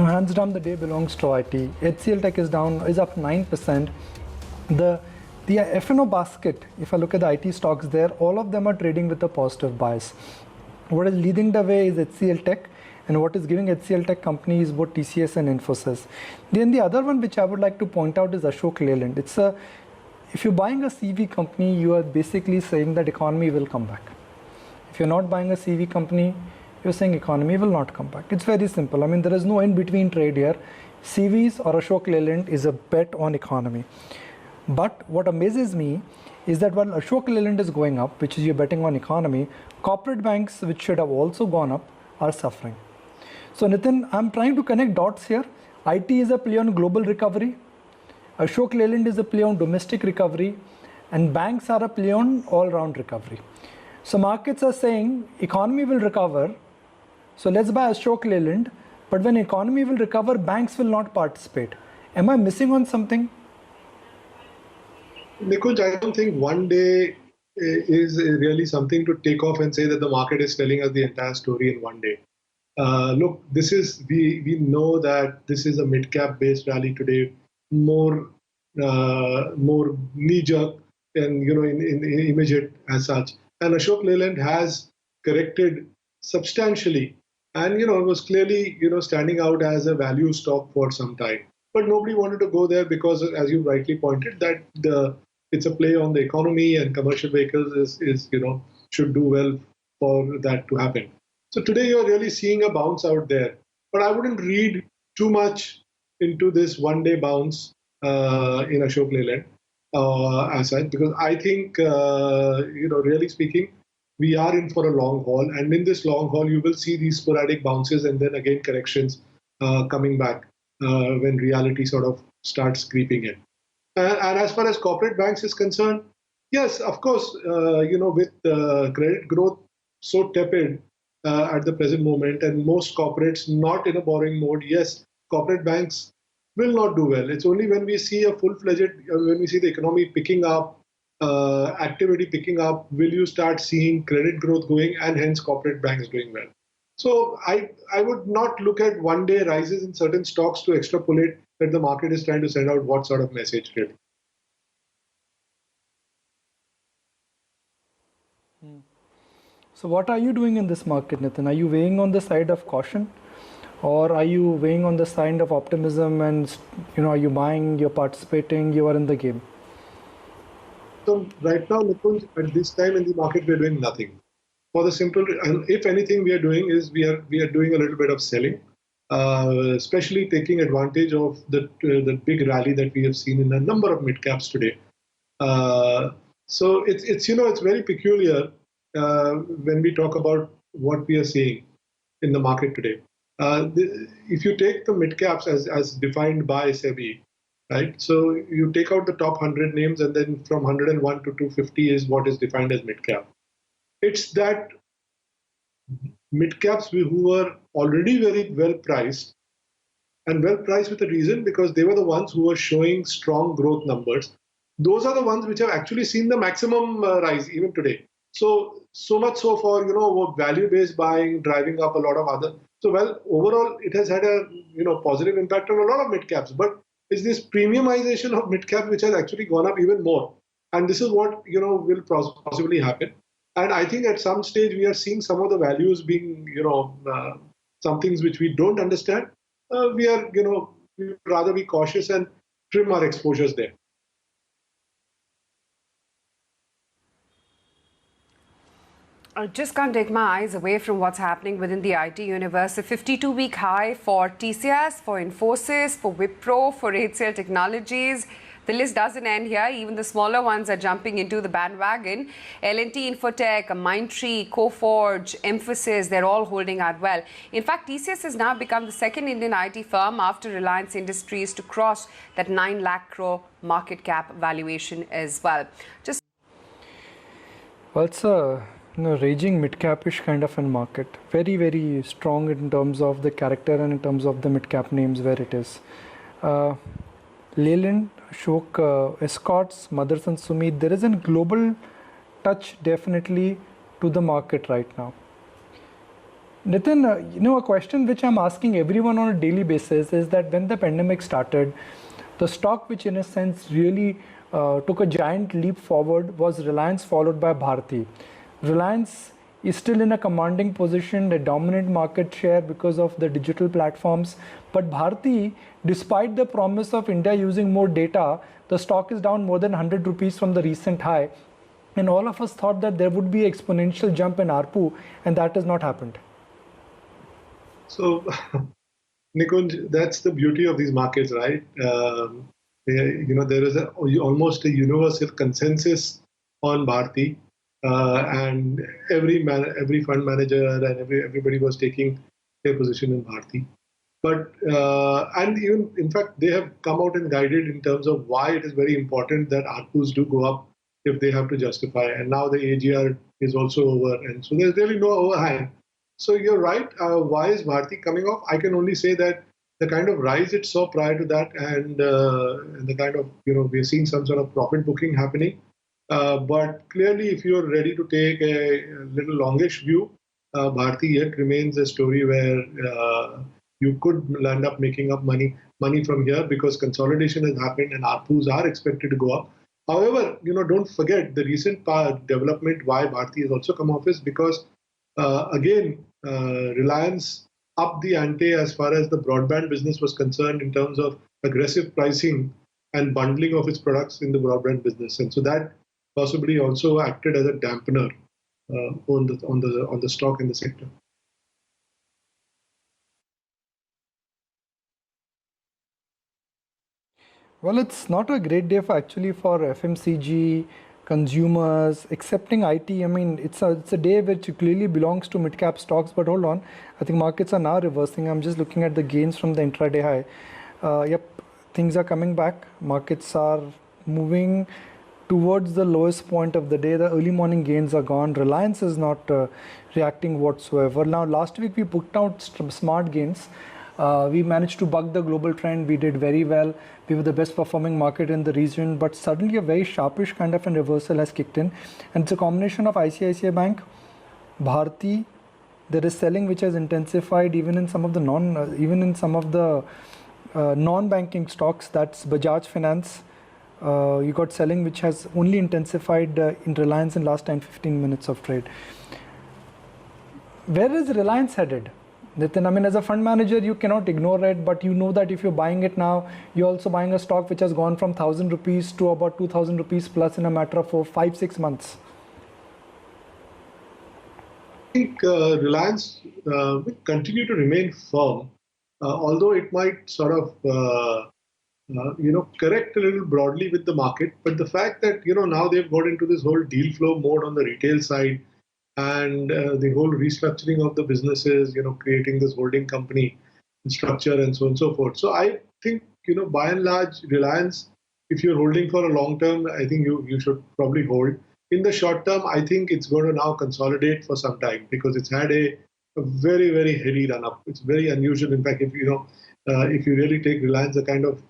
hands down the day belongs to IT. HCL Tech is up 9%. The F&O basket, if I look at the IT stocks there, all of them are trading with a positive bias. What is leading the way is HCL Tech, and what is giving HCL Tech company is both TCS and Infosys. Then the other one which I would like to point out is Ashok Leyland. If you're buying a CV company, you are basically saying that economy will come back. If you're not buying a CV company, you're saying economy will not come back. It's very simple. I mean, there is no in-between trade here. CVs or Ashok Leyland is a bet on economy. But what amazes me is that while Ashok Leyland is going up, which is you're betting on economy, corporate banks, which should have also gone up, are suffering. So Nitin, I'm trying to connect dots here. IT is a play on global recovery. Ashok Leyland is a play on domestic recovery, and banks are a play on all-round recovery. So markets are saying economy will recover, so let's buy Ashok Leyland, but when economy will recover, banks will not participate. Am I missing on something? Nikunj, I don't think one day is really something to take off and say that the market is telling us the entire story in one day. Look, we know that this is a mid-cap based rally today, more knee-jerk and in immediate as such. And Ashok Leyland has corrected substantially, and it was clearly standing out as a value stock for some time. But nobody wanted to go there because, as you rightly pointed, that it's a play on the economy and commercial vehicles should do well for that to happen. So today you're really seeing a bounce out there. But I wouldn't read too much into this one-day bounce in Ashok Leyland as such, because I think, really speaking, we are in for a long haul. And in this long haul, you will see these sporadic bounces and then again corrections coming back when reality sort of starts creeping in. And as far as corporate banks is concerned, yes, of course, with credit growth so tepid at the present moment and most corporates not in a borrowing mode, yes, corporate banks will not do well. It's only when we see a full-fledged, when we see the economy picking up, activity picking up, will you start seeing credit growth going and hence corporate banks doing well. So I would not look at one-day rises in certain stocks to extrapolate that the market is trying to send out what sort of message really. So what are you doing in this market, Nitin? Are you weighing on the side of caution, or are you weighing on the side of optimism and are you buying, you're participating, you are in the game? So right now, Nikunj, at this time in the market, we're doing nothing. For the simple, and if anything we are doing is we are doing a little bit of selling, especially taking advantage of the big rally that we have seen in a number of mid caps today. So it's very peculiar when we talk about what we are seeing in the market today. If you take the mid caps as defined by SEBI, right? So you take out the top 100 names, and then from 101 to 250 is what is defined as mid cap. It's that mid caps who were already very well priced, and well priced with a reason, because they were the ones who were showing strong growth numbers. Those are the ones which have actually seen the maximum rise even today. So much so for value-based buying, driving up a lot of other. So overall it has had a positive impact on a lot of mid caps. But it's this premiumization of mid cap which has actually gone up even more, and this is what will possibly happen. And I think at some stage we are seeing some of the values being some things which we don't understand. We are we'd rather be cautious and trim our exposures there. I just can't take my eyes away from what's happening within the IT universe. A 52-week high for TCS, for Infosys, for Wipro, for HCL Technologies. The list doesn't end here. Even the smaller ones are jumping into the bandwagon. L&T Infotech, Mindtree, Coforge, Emphasis, they're all holding out well. In fact, TCS has now become the second Indian IT firm after Reliance Industries to cross that 9 lakh crore market cap valuation as well. Well, it's a raging mid-capish kind of a market. Very, very strong in terms of the character and in terms of the mid-cap names where it is. Leyland, Ashok, Escorts, Motherson Sumi, there is a global touch definitely to the market right now. Nitin, a question which I'm asking everyone on a daily basis is that when the pandemic started, the stock which in a sense really took a giant leap forward was Reliance, followed by Bharti. Reliance is still in a commanding position, a dominant market share because of the digital platforms. But Bharti, despite the promise of India using more data, the stock is down more than 100 rupees from the recent high. And all of us thought that there would be an exponential jump in ARPU, and that has not happened. So, Nikunj, that's the beauty of these markets, right? There is almost a universal consensus on Bharti, and every fund manager and everybody was taking their position in Bharti. But and even in fact, they have come out and guided in terms of why it is very important that ARPUs do go up if they have to justify. And now the AGR is also over, and so there's really no overhang. So you're right. Why is Bharti coming off? I can only say that the kind of rise it saw prior to that, and the kind of we're seeing some sort of profit booking happening. But clearly, if you're ready to take a little longish view, Bharti yet remains a story where you could land up making up money from here because consolidation has happened and ARPUs are expected to go up. However, don't forget the recent development why Bharti has also come off is because again, Reliance upped the ante as far as the broadband business was concerned in terms of aggressive pricing and bundling of its products in the broadband business, and so that possibly also acted as a dampener on the stock in the sector. Well, it's not a great day for FMCG, consumers, excepting IT. I mean, it's a day which clearly belongs to mid-cap stocks. But hold on, I think markets are now reversing. I'm just looking at the gains from the intraday high. Yep, things are coming back. Markets are moving towards the lowest point of the day. The early morning gains are gone. Reliance is not reacting whatsoever. Now, last week we put out smart gains. We managed to buck the global trend. We did very well. We were the best performing market in the region, but suddenly a very sharpish kind of a reversal has kicked in, and it's a combination of ICICI Bank, Bharti. There is selling which has intensified even in some of the non-banking stocks. That's Bajaj Finance. You got selling which has only intensified in Reliance in last 10-15 minutes of trade. Where is Reliance headed? Nitin, I mean, as a fund manager, you cannot ignore it, but you know that if you're buying it now, you're also buying a stock which has gone from 1,000 rupees to about 2,000 rupees plus in a matter of 5-6 months. I think Reliance will continue to remain firm, although it might sort of correct a little broadly with the market. But the fact that now they've got into this whole deal flow mode on the retail side, and the whole restructuring of the businesses, creating this holding company structure and so on and so forth. So I think, by and large, Reliance, if you're holding for a long term, I think you should probably hold. In the short term, I think it's going to now consolidate for some time because it's had a very, very heavy run up. It's very unusual. In fact, if you really take Reliance, the kind of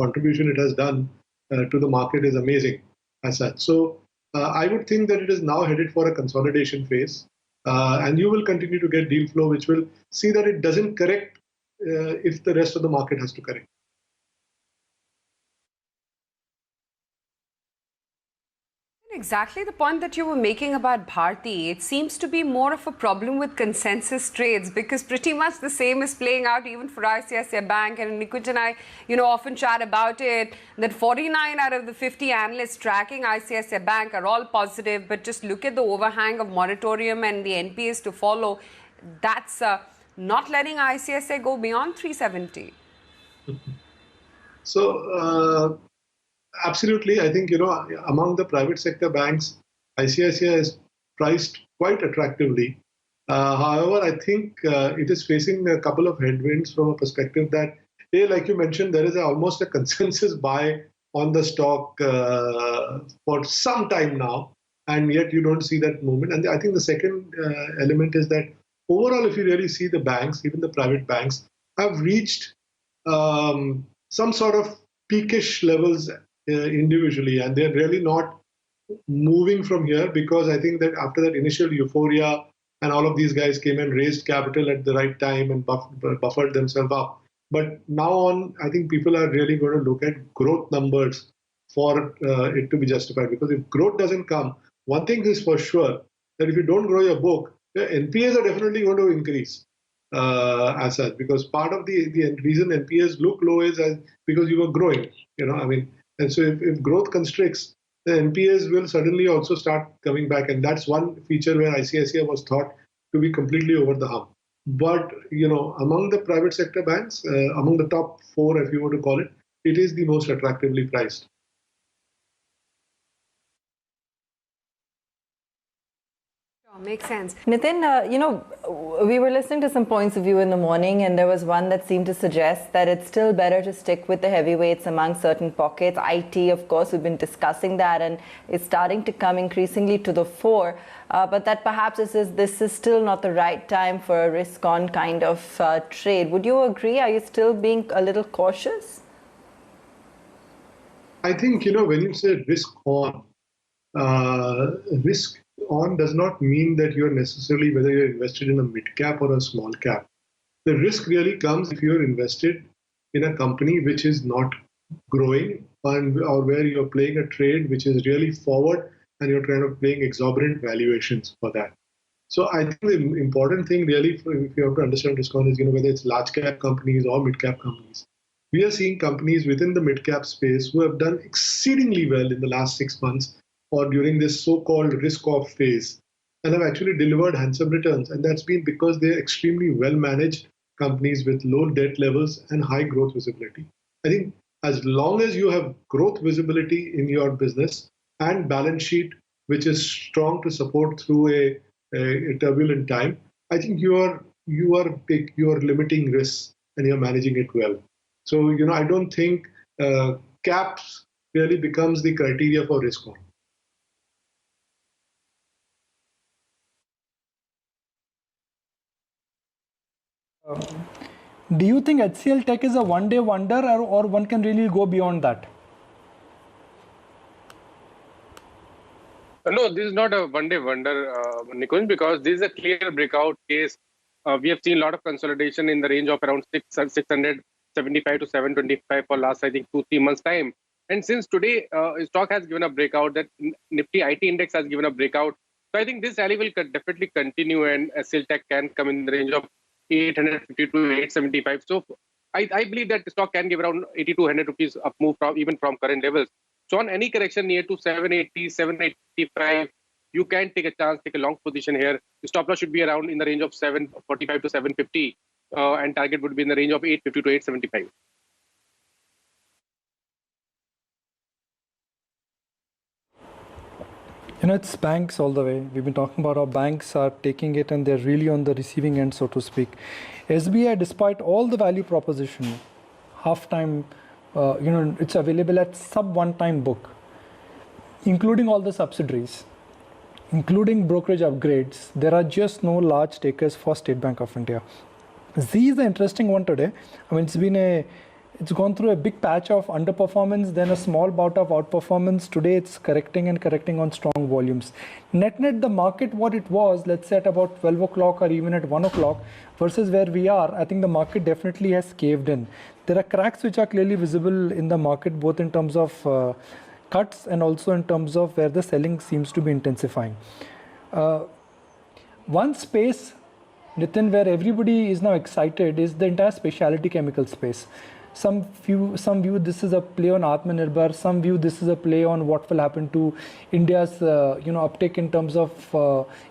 contribution it has done to the market is amazing as such. So I would think that it is now headed for a consolidation phase, and you will continue to get deal flow, which will see that it doesn't correct if the rest of the market has to correct. Exactly the point that you were making about Bharti. It seems to be more of a problem with consensus trades because pretty much the same is playing out even for ICICI Bank. And Nikunj and I, often chat about it, that 49 out of the 50 analysts tracking ICICI Bank are all positive. But just look at the overhang of moratorium and the NPAs to follow. That's not letting ICICI go beyond 370. So, absolutely. I think, among the private sector banks, ICICI is priced quite attractively. However, I think it is facing a couple of headwinds from a perspective that, like you mentioned, there is almost a consensus buy on the stock for some time now, and yet you don't see that movement. And I think the second element is that overall, if you really see the banks, even the private banks, have reached some sort of peakish levels individually, and they're really not moving from here because I think that after that initial euphoria and all of these guys came and raised capital at the right time and buffered themselves up. But now on, I think people are really going to look at growth numbers for it to be justified. Because if growth doesn't come, one thing is for sure, that if you don't grow your book, the NPAs are definitely going to increase as such. Because part of the reason NPAs look low is because you were growing. And so if growth constricts, the NPAs will suddenly also start coming back. And that's one feature where ICICI was thought to be completely over the hump. But, among the private sector banks, among the top 4, if you were to call it, it is the most attractively priced. Makes sense. Nitin, we were listening to some points of view in the morning, and there was one that seemed to suggest that it's still better to stick with the heavyweights among certain pockets. IT, of course, we've been discussing that, and it's starting to come increasingly to the fore. But that perhaps this is still not the right time for a risk-on kind of trade. Would you agree? Are you still being a little cautious? I think, when you say risk-on, risk-on does not mean that you're necessarily whether you're invested in a mid-cap or a small cap. The risk really comes if you're invested in a company which is not growing or where you're playing a trade which is really forward and you're kind of playing exorbitant valuations for that. So I think the important thing really, if you have to understand risk-on, is whether it's large-cap companies or mid-cap companies. We are seeing companies within the mid-cap space who have done exceedingly well in the last 6 months or during this so-called risk-off phase and have actually delivered handsome returns. And that's been because they're extremely well-managed companies with low debt levels and high growth visibility. I think as long as you have growth visibility in your business and balance sheet, which is strong to support through a turbulent time, I think you are limiting risks and you're managing it well. So, I don't think caps really becomes the criteria for risk on. Do you think HCL Tech is a one-day wonder, or one can really go beyond that? No, this is not a one-day wonder, Nikunj, because this is a clear breakout case. We have seen a lot of consolidation in the range of around 675 to 725 for last, I think, 2-3 months' time. And since today, stock has given a breakout, that Nifty IT index has given a breakout. So I think this rally will definitely continue, and HCL Tech can come in the range of 850 to 875. So I believe that the stock can give around 80 to 100 rupees up move even from current levels. So on any correction near to 780, 785, you can take a chance, take a long position here. The stop loss should be around in the range of 745 to 750, and target would be in the range of 850 to 875. It's banks all the way. We've been talking about how banks are taking it and they're really on the receiving end, so to speak. SBI, despite all the value proposition, half-time, it's available at sub-one-time book, including all the subsidiaries, including brokerage upgrades. There are just no large takers for State Bank of India. Z is the interesting one today. It's gone through a big patch of underperformance, then a small bout of outperformance. Today it's correcting on strong volumes. Net, the market, what it was, let's say at about 12 o'clock or even at 1 o'clock versus where we are, I think the market definitely has caved in. There are cracks which are clearly visible in the market, both in terms of cuts and also in terms of where the selling seems to be intensifying. One space, Nitin, where everybody is now excited is the entire specialty chemical space. Some view this is a play on Atmanirbhar. Some view this is a play on what will happen to India's uptake in terms of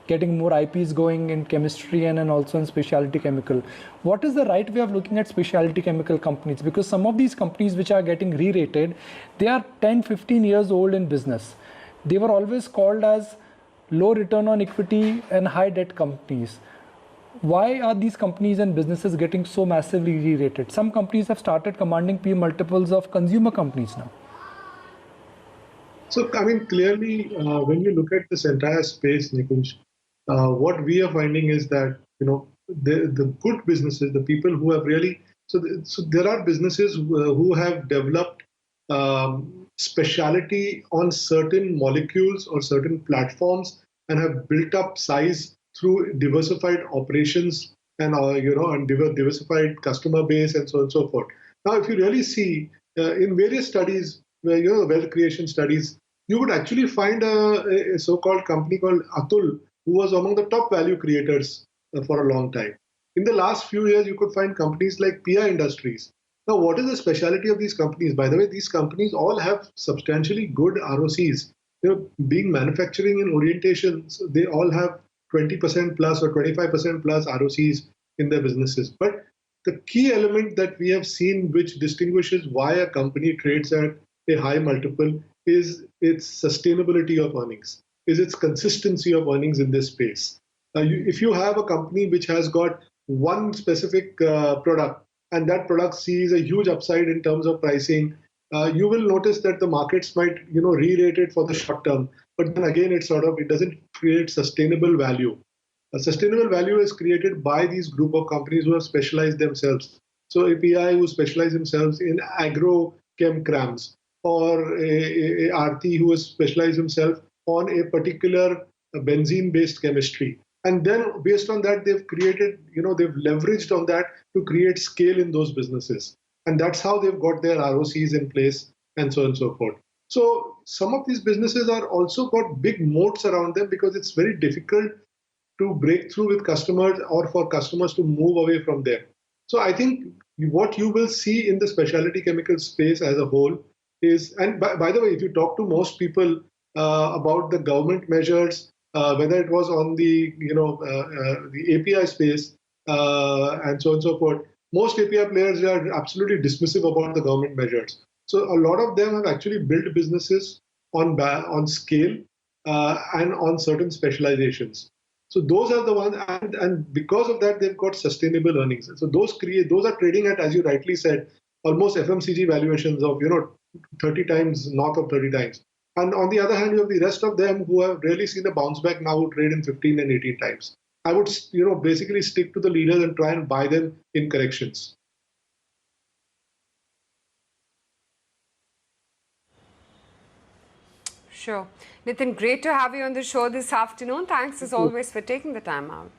getting more IPs going in chemistry and also in specialty chemical. What is the right way of looking at specialty chemical companies? Because some of these companies which are getting re-rated, they are 10-15 years old in business. They were always called as low return on equity and high debt companies. Why are these companies and businesses getting so massively re-rated? Some companies have started commanding P multiples of consumer companies now. So, clearly, when you look at this entire space, Nikunj, what we are finding is that, the good businesses, the people who have really, so there are businesses who have developed speciality on certain molecules or certain platforms and have built up size through diversified operations and and diversified customer base and so on and so forth. Now, if you really see in various studies, wealth creation studies, you would actually find a so-called company called Atul, who was among the top value creators for a long time. In the last few years, you could find companies like PI Industries. Now, what is the speciality of these companies? By the way, these companies all have substantially good ROCs. Being manufacturing in orientation, so they all have 20% plus or 25% plus ROCs in their businesses. But the key element that we have seen which distinguishes why a company trades at a high multiple is its sustainability of earnings, is its consistency of earnings in this space. If you have a company which has got one specific product and that product sees a huge upside in terms of pricing, you will notice that the markets might re-rate it for the short term, but then again it doesn't create sustainable value. A sustainable value is created by these group of companies who have specialized themselves. So API who specialize themselves in agro-chem crams, or a Aarti who has specialized himself on a particular benzene-based chemistry. And then based on that, they've created, they've leveraged on that to create scale in those businesses. And that's how they've got their ROCs in place and so on and so forth. So some of these businesses are also got big moats around them because it's very difficult to break through with customers or for customers to move away from them. So I think what you will see in the specialty chemical space as a whole is, and by the way, if you talk to most people about the government measures, whether it was on the the API space and so on and so forth, most API players are absolutely dismissive about the government measures. So a lot of them have actually built businesses on scale and on certain specializations. So those are the ones, and because of that, they've got sustainable earnings. So those are trading at, as you rightly said, almost FMCG valuations of 30 times, north of 30 times. And on the other hand, you have the rest of them who have really seen a bounce back now, who trade in 15 and 18 times. I would basically stick to the leaders and try and buy them in corrections. Sure. Nitin, great to have you on the show this afternoon. Thanks as always for taking the time out.